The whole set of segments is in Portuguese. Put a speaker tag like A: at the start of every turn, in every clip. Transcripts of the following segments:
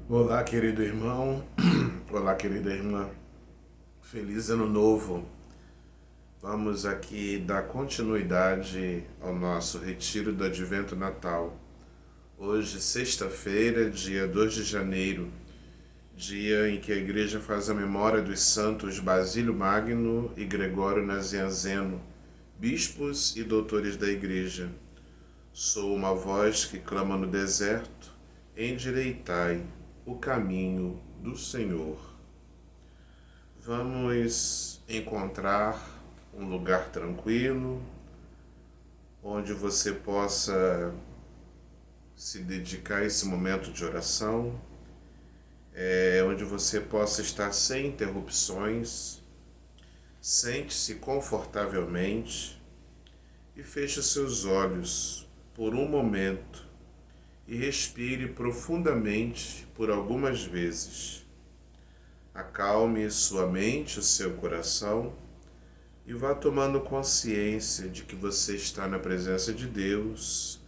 A: Olá, querido irmão. Olá, querida irmã. Feliz Ano Novo. Vamos aqui dar continuidade ao nosso retiro do Advento Natal. Hoje, sexta-feira, dia 2 de janeiro, dia em que a Igreja faz a memória dos santos Basílio Magno e Gregório Nazianzeno, bispos e doutores da Igreja. Sou uma voz que clama no deserto: endireitai o caminho do Senhor. Vamos encontrar um lugar tranquilo, onde você possa se dedicar a esse momento de oração, onde você possa estar sem interrupções. Sente-se confortavelmente e feche os seus olhos por um momento e respire profundamente por algumas vezes. Acalme sua mente, o seu coração e vá tomando consciência de que você está na presença de Deus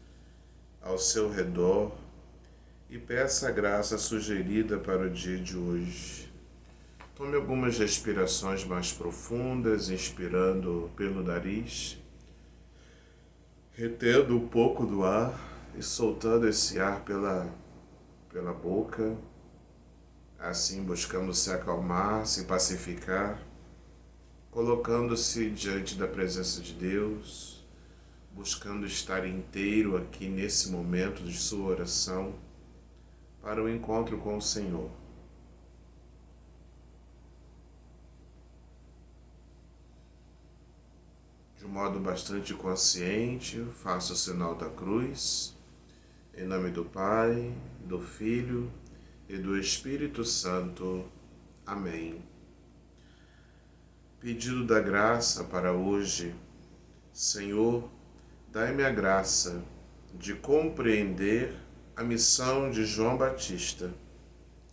A: ao seu redor e peça a graça sugerida para o dia de hoje. Tome algumas respirações mais profundas, inspirando pelo nariz, retendo um pouco do ar e soltando esse ar pela boca. Assim, buscando se acalmar, se pacificar, colocando-se diante da presença de Deus, buscando estar inteiro aqui nesse momento de sua oração para o encontro com o Senhor. De um modo bastante consciente, faça o sinal da cruz, em nome do Pai, do Filho e do Espírito Santo. Amém. Pedido da graça para hoje. Senhor, dai-me a graça de compreender a missão de João Batista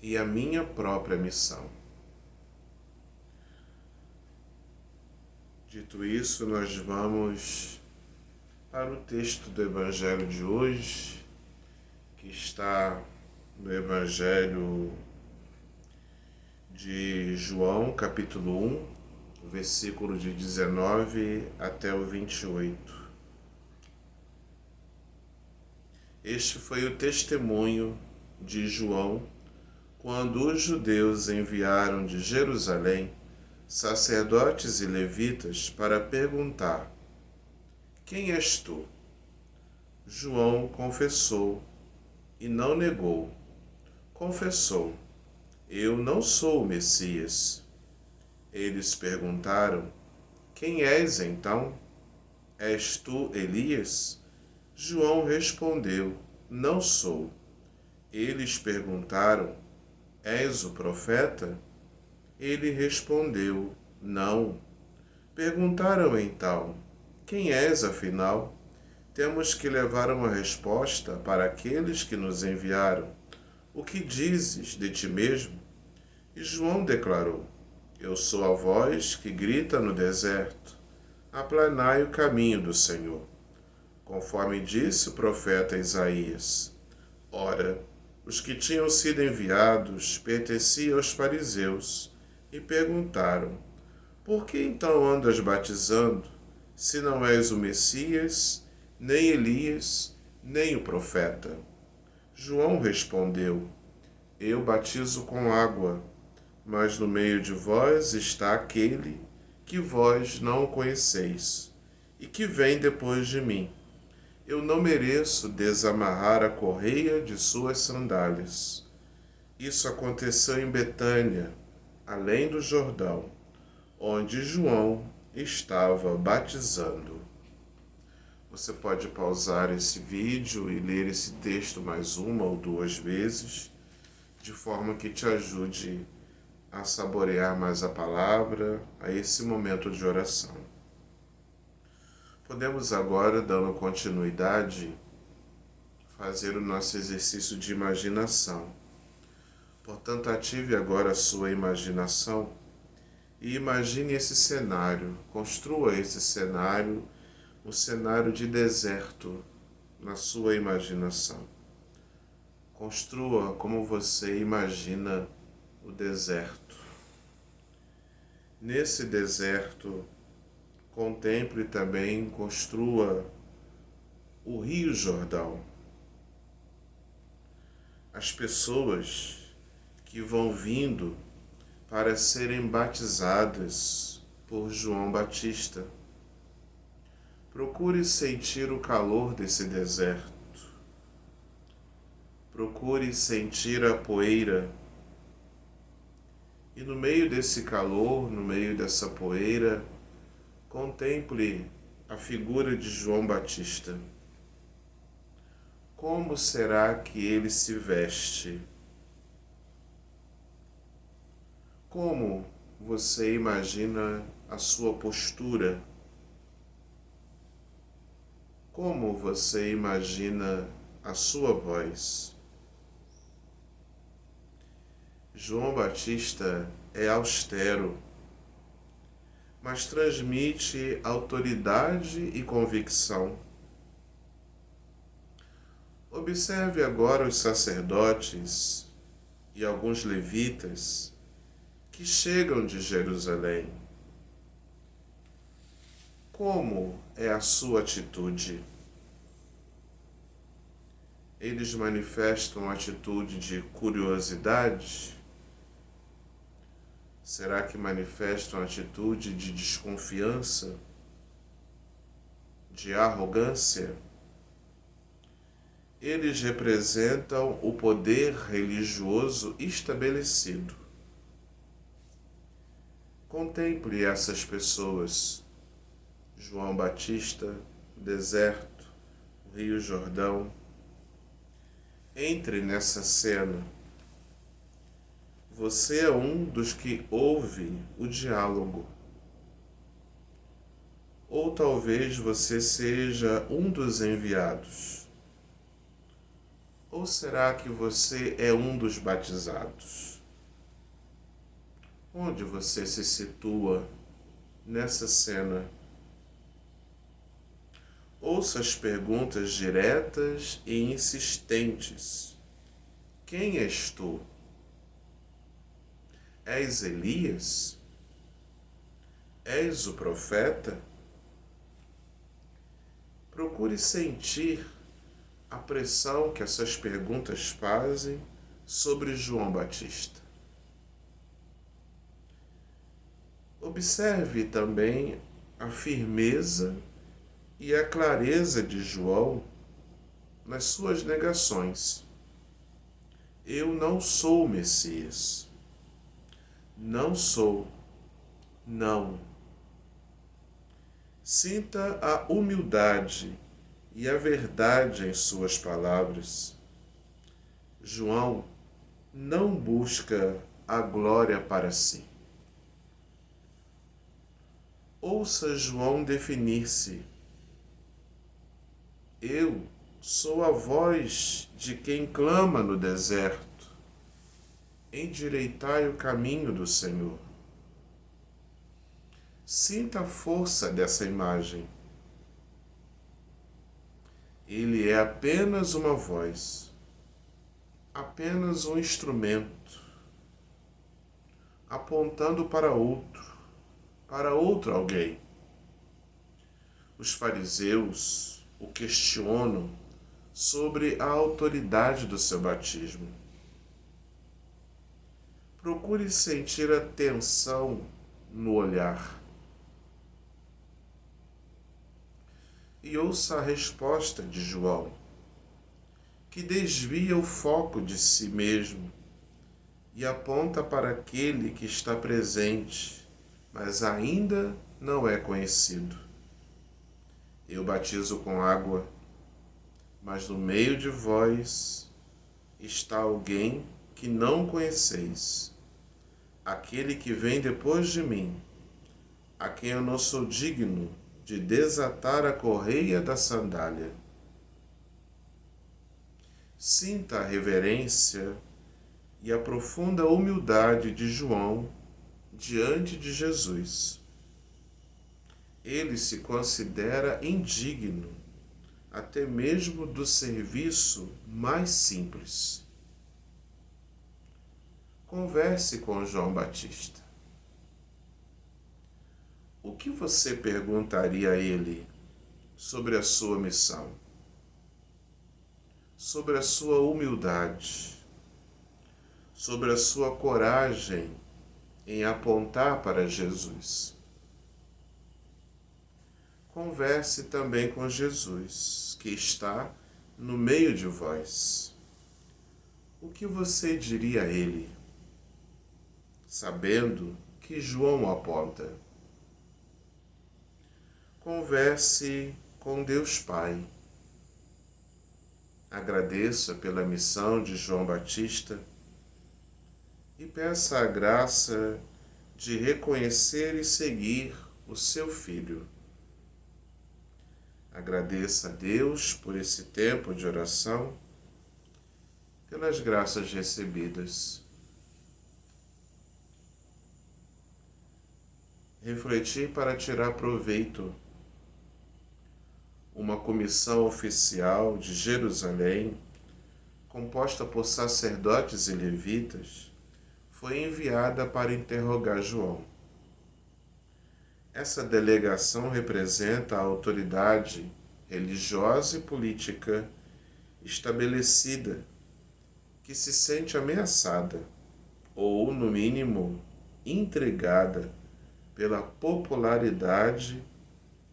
A: e a minha própria missão. Dito isso, nós vamos para o texto do Evangelho de hoje, que está no Evangelho de João, capítulo 1, versículo de 19 até o 28. Este foi o testemunho de João quando os judeus enviaram de Jerusalém sacerdotes e levitas para perguntar: quem és tu? João confessou e não negou. Confessou: eu não sou o Messias. Eles perguntaram: quem és então? És tu Elias? João respondeu: não sou. Eles perguntaram: és o profeta? Ele respondeu: não. Perguntaram então: quem és afinal? Temos que levar uma resposta para aqueles que nos enviaram. O que dizes de ti mesmo? E João declarou: eu sou a voz que grita no deserto: aplanai o caminho do Senhor. Conforme disse o profeta Isaías. Ora, os que tinham sido enviados pertenciam aos fariseus e perguntaram: por que então andas batizando, se não és o Messias, nem Elias, nem o profeta? João respondeu: eu batizo com água, mas no meio de vós está aquele que vós não conheceis, e que vem depois de mim. Eu não mereço desamarrar a correia de suas sandálias. Isso aconteceu em Betânia, além do Jordão, onde João estava batizando. Você pode pausar esse vídeo e ler esse texto mais uma ou duas vezes, de forma que te ajude a saborear mais a palavra, a esse momento de oração. Podemos agora, dando continuidade, fazer o nosso exercício de imaginação. Portanto, ative agora a sua imaginação e imagine esse cenário, construa esse cenário, um cenário de deserto na sua imaginação. Construa como você imagina o deserto. Nesse deserto, contemple também, construa o Rio Jordão. As pessoas que vão vindo para serem batizadas por João Batista. Procure sentir o calor desse deserto. Procure sentir a poeira. E no meio desse calor, no meio dessa poeira, contemple a figura de João Batista. Como será que ele se veste? Como você imagina a sua postura? Como você imagina a sua voz? João Batista é austero, mas transmite autoridade e convicção. Observe agora os sacerdotes e alguns levitas que chegam de Jerusalém. Como é a sua atitude? Eles manifestam atitude de curiosidade? Será que manifestam atitude de desconfiança? De arrogância? Eles representam o poder religioso estabelecido. Contemple essas pessoas. João Batista, o deserto, o Rio Jordão. Entre nessa cena. Você é um dos que ouve o diálogo. Ou talvez você seja um dos enviados. Ou será que você é um dos batizados? Onde você se situa nessa cena? Ouça as perguntas diretas e insistentes. Quem és tu? És Elias? És o profeta? Procure sentir a pressão que essas perguntas fazem sobre João Batista. Observe também a firmeza e a clareza de João nas suas negações. Eu não sou o Messias. Não sou. Não. Sinta a humildade e a verdade em suas palavras. João não busca a glória para si. Ouça João definir-se. Eu sou a voz de quem clama no deserto. Endireitai o caminho do Senhor. Sinta a força dessa imagem. Ele é apenas uma voz, apenas um instrumento, apontando para outro alguém. Os fariseus o questionam sobre a autoridade do seu batismo. Procure sentir a tensão no olhar. E ouça a resposta de João, que desvia o foco de si mesmo e aponta para aquele que está presente, mas ainda não é conhecido. Eu batizo com água, mas no meio de vós está alguém que não conheceis, aquele que vem depois de mim, a quem eu não sou digno de desatar a correia da sandália. Sinta a reverência e a profunda humildade de João diante de Jesus. Ele se considera indigno, até mesmo do serviço mais simples. Converse com João Batista. O que você perguntaria a ele sobre a sua missão? Sobre a sua humildade? Sobre a sua coragem em apontar para Jesus? Converse também com Jesus, que está no meio de vós. O que você diria a ele, sabendo que João aponta? Converse com Deus Pai. Agradeça pela missão de João Batista e peça a graça de reconhecer e seguir o seu filho. Agradeça a Deus por esse tempo de oração, pelas graças recebidas. Refletir para tirar proveito. Uma comissão oficial de Jerusalém, composta por sacerdotes e levitas, foi enviada para interrogar João. Essa delegação representa a autoridade religiosa e política estabelecida, que se sente ameaçada, ou, no mínimo, intrigada pela popularidade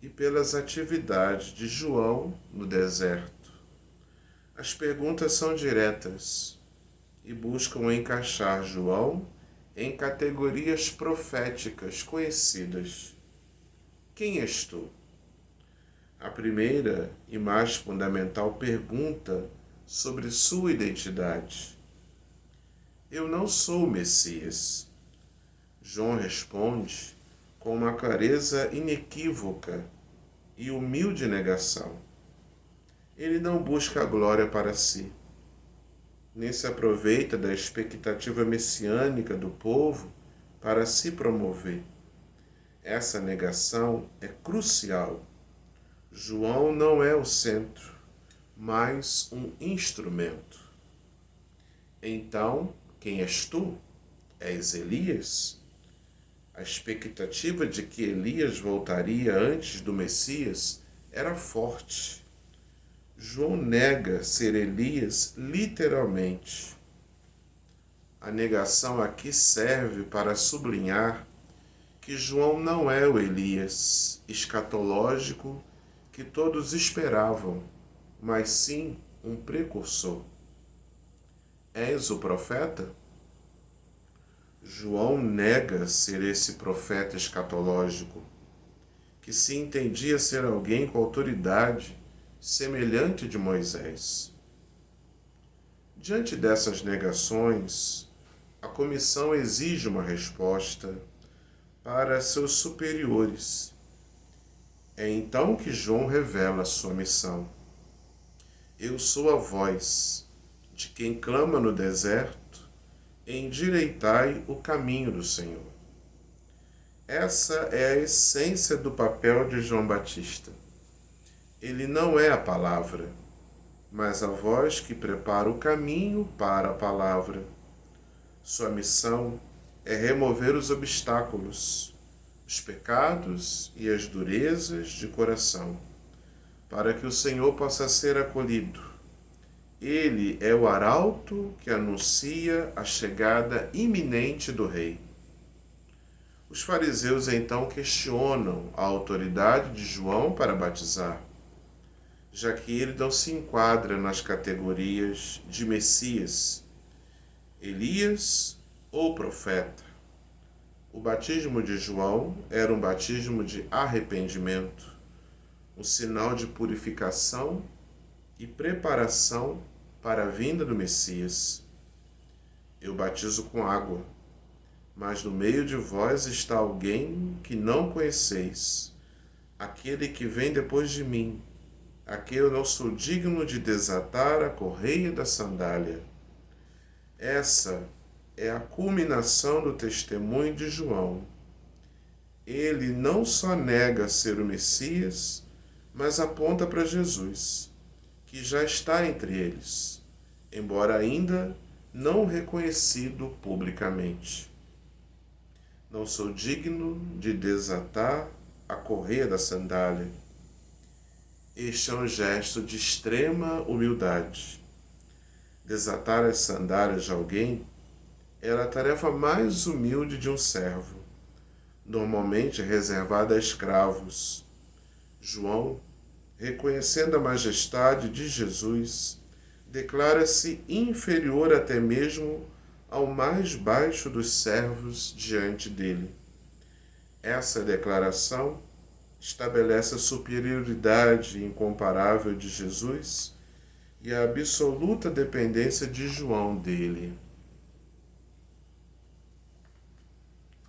A: e pelas atividades de João no deserto. As perguntas são diretas e buscam encaixar João em categorias proféticas conhecidas. Quem és tu? A primeira e mais fundamental pergunta sobre sua identidade. Eu não sou o Messias. João responde com uma clareza inequívoca e humilde negação. Ele não busca a glória para si, nem se aproveita da expectativa messiânica do povo para se promover. Essa negação é crucial. João não é o centro, mas um instrumento. Então, quem és tu? És Elias? A expectativa de que Elias voltaria antes do Messias era forte. João nega ser Elias literalmente. A negação aqui serve para sublinhar que João não é o Elias escatológico que todos esperavam, mas sim um precursor. És o profeta? João nega ser esse profeta escatológico, que se entendia ser alguém com autoridade semelhante de Moisés. Diante dessas negações, a comissão exige uma resposta para seus superiores. É então que João revela sua missão. Eu sou a voz de quem clama no deserto, endireitai o caminho do Senhor. Essa é a essência do papel de João Batista. Ele não é a palavra, mas a voz que prepara o caminho para a palavra. Sua missão é remover os obstáculos, os pecados e as durezas de coração, para que o Senhor possa ser acolhido. Ele é o arauto que anuncia a chegada iminente do Rei. Os fariseus então questionam a autoridade de João para batizar, já que ele não se enquadra nas categorias de Messias, Elias ou profeta. O batismo de João era um batismo de arrependimento, um sinal de purificação e preparação para a vinda do Messias. Eu batizo com água, mas no meio de vós está alguém que não conheceis, aquele que vem depois de mim, a quem eu não sou digno de desatar a correia da sandália. Essa é a culminação do testemunho de João. Ele não só nega ser o Messias, mas aponta para Jesus, que já está entre eles, embora ainda não reconhecido publicamente. Não sou digno de desatar a correia da sandália. Este é um gesto de extrema humildade. Desatar as sandálias de alguém era a tarefa mais humilde de um servo, normalmente reservada a escravos. João, reconhecendo a majestade de Jesus, declara-se inferior até mesmo ao mais baixo dos servos diante dele. Essa declaração estabelece a superioridade incomparável de Jesus e a absoluta dependência de João dele.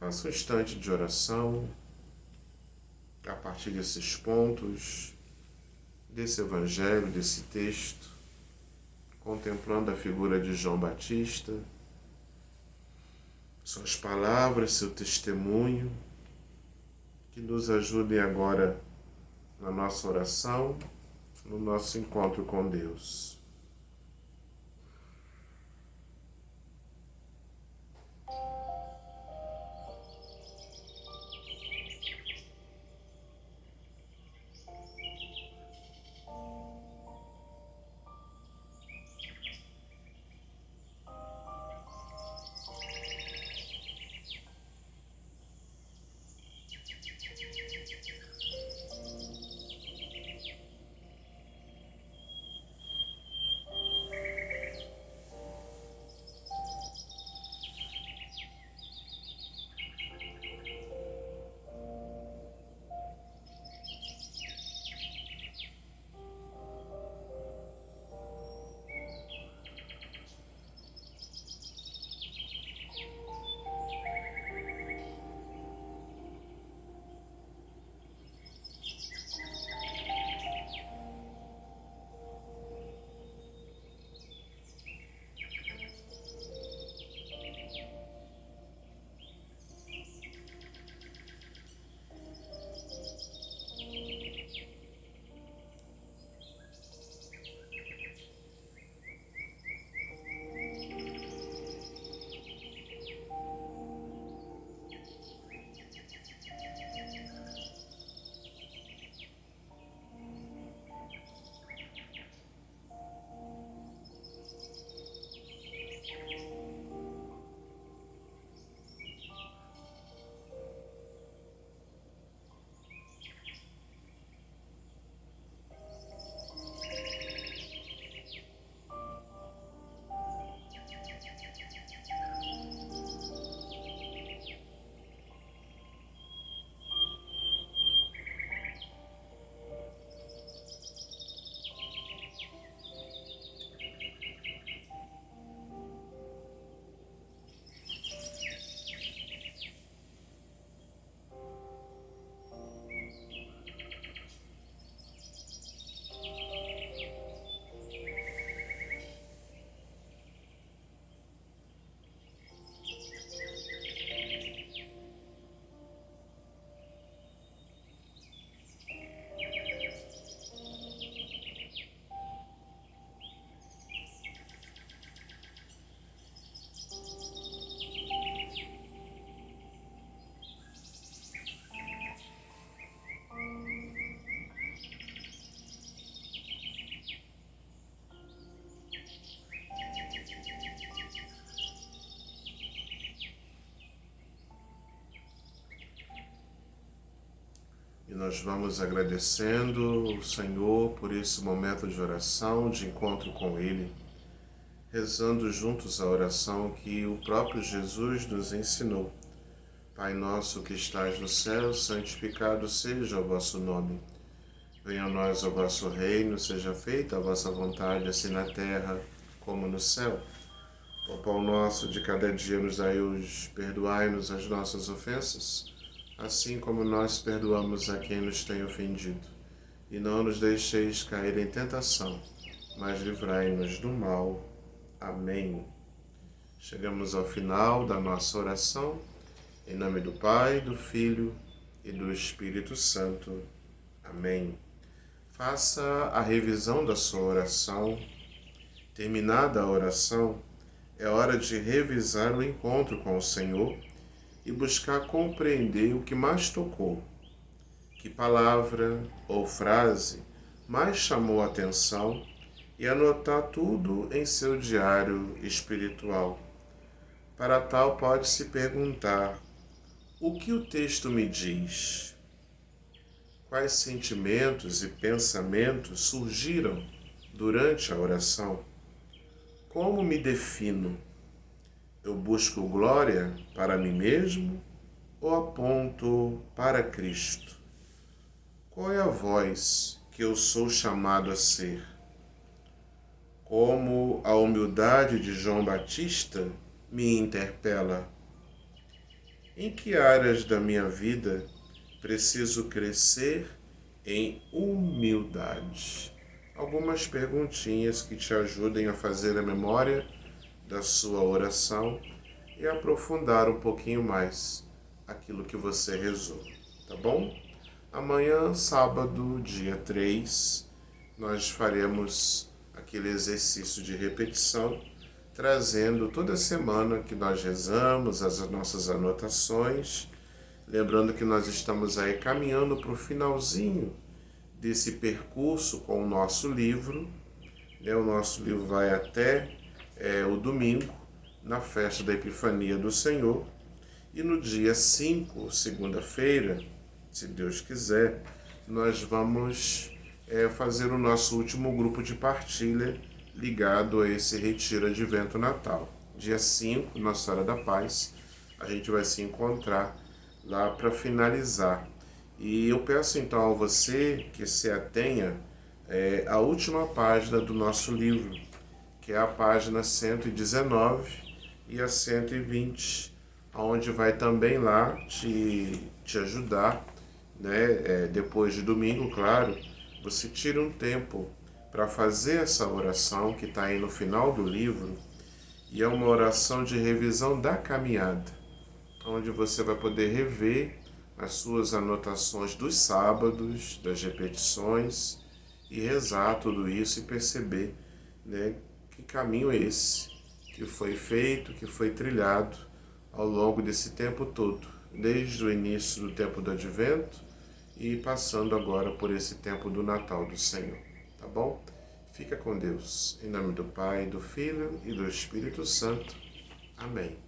A: Faça um instante de oração a partir desses pontos, desse evangelho, desse texto, contemplando a figura de João Batista, suas palavras, seu testemunho, que nos ajudem agora na nossa oração, no nosso encontro com Deus. E nós vamos agradecendo o Senhor por esse momento de oração, de encontro com Ele, rezando juntos a oração que o próprio Jesus nos ensinou. Pai nosso que estais no céu, santificado seja o vosso nome. Venha a nós o vosso reino, seja feita a vossa vontade, assim na terra como no céu. O pão nosso de cada dia nos dai hoje, perdoai-nos as nossas ofensas, assim como nós perdoamos a quem nos tem ofendido. E não nos deixeis cair em tentação, mas livrai-nos do mal. Amém. Chegamos ao final da nossa oração. Em nome do Pai, do Filho e do Espírito Santo. Amém. Faça a revisão da sua oração. Terminada a oração, É hora de revisar o encontro com o Senhor e buscar compreender o que mais tocou, que palavra ou frase mais chamou a atenção e anotar tudo em seu diário espiritual. Para tal, pode-se perguntar: o que o texto me diz? Quais sentimentos e pensamentos surgiram durante a oração? Como me defino? Eu busco glória para mim mesmo ou aponto para Cristo? Qual é a voz que eu sou chamado a ser? Como a humildade de João Batista me interpela? Em que áreas da minha vida preciso crescer em humildade? Algumas perguntinhas que te ajudem a fazer a memória da sua oração e aprofundar um pouquinho mais aquilo que você rezou, tá bom? Amanhã, sábado, dia 3, nós faremos aquele exercício de repetição, trazendo toda semana que nós rezamos as nossas anotações, lembrando que nós estamos aí caminhando para o finalzinho desse percurso com o nosso livro, né? O nosso livro vai até o domingo, na festa da Epifania do Senhor, e no dia 5, segunda-feira, se Deus quiser, nós vamos fazer o nosso último grupo de partilha ligado a esse retiro Advento Natal. Dia 5, Nossa Senhora da Paz, a gente vai se encontrar lá para finalizar. E eu peço então a você que se atenha à última página do nosso livro, que é a página 119 e a 120, onde vai também lá te ajudar, né? Depois de domingo, claro, você tira um tempo para fazer essa oração que está aí no final do livro, e é uma oração de revisão da caminhada, onde você vai poder rever as suas anotações dos sábados, das repetições, e rezar tudo isso e perceber, né, que caminho é esse que foi feito, que foi trilhado ao longo desse tempo todo, desde o início do tempo do Advento e passando agora por esse tempo do Natal do Senhor, tá bom? Fica com Deus, em nome do Pai, do Filho e do Espírito Santo. Amém.